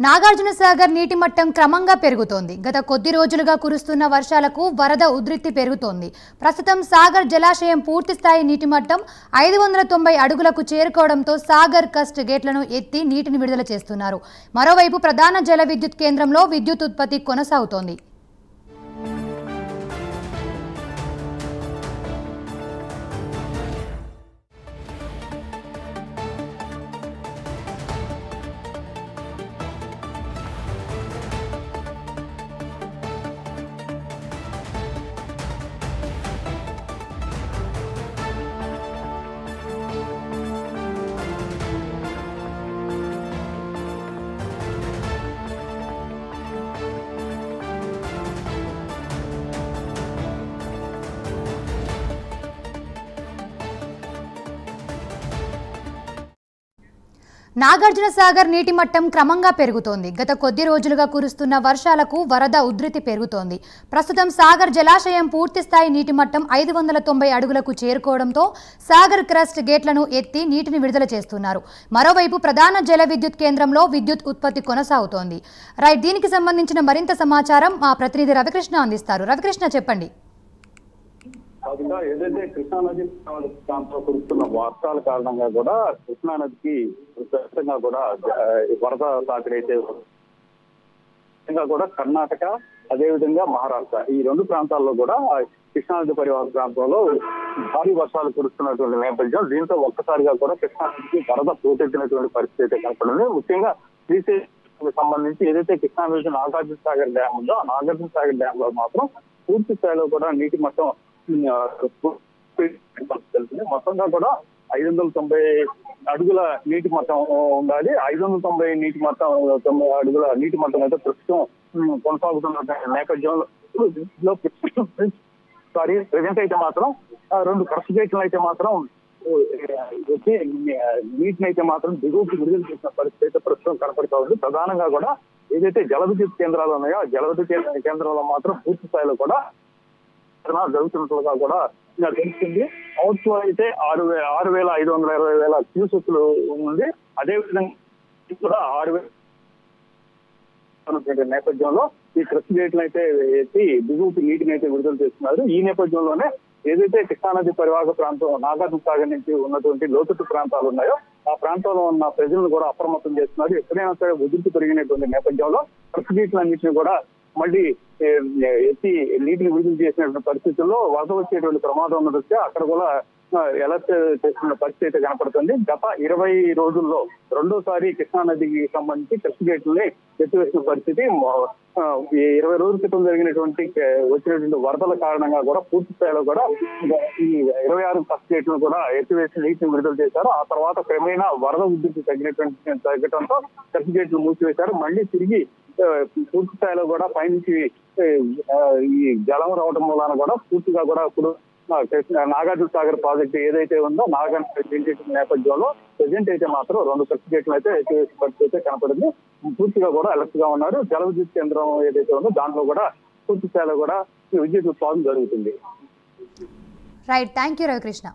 నాగార్జున సాగర్ నీటి మట్టం క్రమంగా పెరుగుతోంది. గత కొద్ది రోజులుగా కురుస్తున్న వర్షాలకు వరద ఉధృతి పెరుగుతోంది. ప్రస్తుతం సాగర్ జలాశయం పూర్తి స్థాయి నీటి మట్టం 590 అడుగులకు చేరుకోవడంతో సాగర్ కస్ట్ గేట్లను ఎత్తి నీటిని విడుదల చేస్తున్నారు. మరోవైపు ప్రధాన జల విద్యుత్ కేంద్రంలో విద్యుత్ ఉత్పత్తి కొనసాగుతోంది. నాగార్జున సాగర్ నీటి మట్టం క్రమంగా పెరుగుతోంది. గత కొద్ది రోజులుగా కురుస్తున్న వర్షాలకు వరద ఉధృతి పెరుగుతోంది. ప్రస్తుతం సాగర్ జలాశయం పూర్తి స్థాయి నీటి మట్టం 590 అడుగులకు చేరుకోవడంతో సాగర్ క్రస్ట్ గేట్లను ఎత్తి నీటిని విడుదల చేస్తున్నారు. మరోవైపు ప్రధాన జల విద్యుత్ కేంద్రంలో విద్యుత్ ఉత్పత్తి కొనసాగుతోంది. రైట్, దీనికి సంబంధించిన మరింత సమాచారం మా ప్రతినిధి రవికృష్ణ అందిస్తారు. రవికృష్ణ, చెప్పండి. ఏదైతే కృష్ణానది ప్రాంతంలో కురుస్తున్న వర్షాల కారణంగా కూడా కృష్ణానదికి ప్రత్యేకంగా కూడా వరద తాకిడైతే కూడా కర్ణాటక, అదేవిధంగా మహారాష్ట్ర ఈ రెండు ప్రాంతాల్లో కూడా కృష్ణానది పరివాహక ప్రాంతంలో భారీ వర్షాలు కురుస్తున్నటువంటి నేపథ్యం. దీంతో ఒక్కసారిగా కూడా కృష్ణానదికి వరద పోటెత్తినటువంటి పరిస్థితి అయితే కనపడింది. ముఖ్యంగా శ్రీశైలం సంబంధించి ఏదైతే కృష్ణానది నాగార్జున సాగర్ డ్యామ్ ఉందో ఆ నాగార్జున సాగర్ డ్యామ్ లో మాత్రం పూర్తి స్థాయిలో కూడా నీటి మట్టం మొత్తంగా కూడా 590 అడుగుల నీటి మట్టం ఉండాలి. 590 నీటి మట్టం 90 అడుగుల నీటి మట్టం అయితే ప్రస్తుతం కొనసాగుతున్న నేపథ్యంలో ప్రజెంట్ అయితే మాత్రం 2 క్రష్ గేట్లు అయితే మాత్రం నీటిని అయితే మాత్రం దిగువకి విడుదల చేసిన పరిస్థితి అయితే ప్రస్తుతం కనపడుతూ ఉంది. ప్రధానంగా కూడా ఏదైతే జల విద్యుత్ కేంద్రాలు ఉన్నాయో ఆ జల విద్యుత్ కేంద్రాల్లో మాత్రం పూర్తి స్థాయిలో కూడా జరుగుతున్నట్లుగా కూడా తెలుస్తుంది. అవుట్ ఫ్లో అయితే 6,520 క్యూసెక్లు ఉంది. అదేవిధంగా కూడా 6,000 నేపథ్యంలో ఈ క్రష్ గేట్లు అయితే ఎత్తి దిగువకి నీటిని అయితే విడుదల చేస్తున్నారు. ఈ నేపథ్యంలోనే ఏదైతే కృష్ణానది పరివాహక ప్రాంతం నాగార్జున సాగర్ నుంచి ఉన్నటువంటి లోతట్టు ప్రాంతాలు ఉన్నాయో ఆ ప్రాంతంలో ఉన్న ప్రజలను కూడా అప్రమత్తం చేస్తున్నారు. ఎక్కడైనా సరే ఉధృతి పెరిగినటువంటి నేపథ్యంలో క్రష్ గేట్లన్నింటినీ కూడా మళ్ళీ ఎత్తి నీటిని విడుదల చేసినటువంటి పరిస్థితుల్లో వరద వచ్చేటువంటి ప్రమాదం ఉన్న దృష్ట్యా అక్కడ కూడా అలర్ట్ చేస్తున్న పరిస్థితి అయితే కనపడుతుంది. గత 20 రోజుల్లో రెండోసారి కృష్ణానదికి సంబంధించి క్రష్ గేట్లని ఎత్తివేసిన పరిస్థితి. 20 రోజుల క్రితం వచ్చినటువంటి వరదల కారణంగా కూడా పూర్తి స్థాయిలో కూడా ఈ 26 క్రష్ గేట్లను కూడా ఎత్తివేసి నీటిని విడుదల చేశారు. ఆ తర్వాత క్రమేణా వరద ఉధృతి తగ్గడంతో క్రష్ గేట్లు మూసివేశారు. మళ్ళీ తిరిగి పూర్తి స్థాయిలో కూడా పైనుంచి ఈ జలం రావడం మూలాన కూడా పూర్తిగా కూడా ఇప్పుడు నాగార్జున సాగర్ ప్రాజెక్టు ఏదైతే ఉందో నాగార్జున నేపథ్యంలో ప్రజెంట్ అయితే మాత్రం 2 క్రష్ గేట్లు అయితే పరిస్థితి కనపడింది. పూర్తిగా కూడా అలర్ట్ గా ఉన్నారు. జల విద్యుత్ కేంద్రం ఏదైతే ఉందో దాంట్లో కూడా పూర్తి స్థాయిలో కూడా విద్యుత్ ఉత్పాదన జరుగుతుంది. Right, thank you Ravikrishna.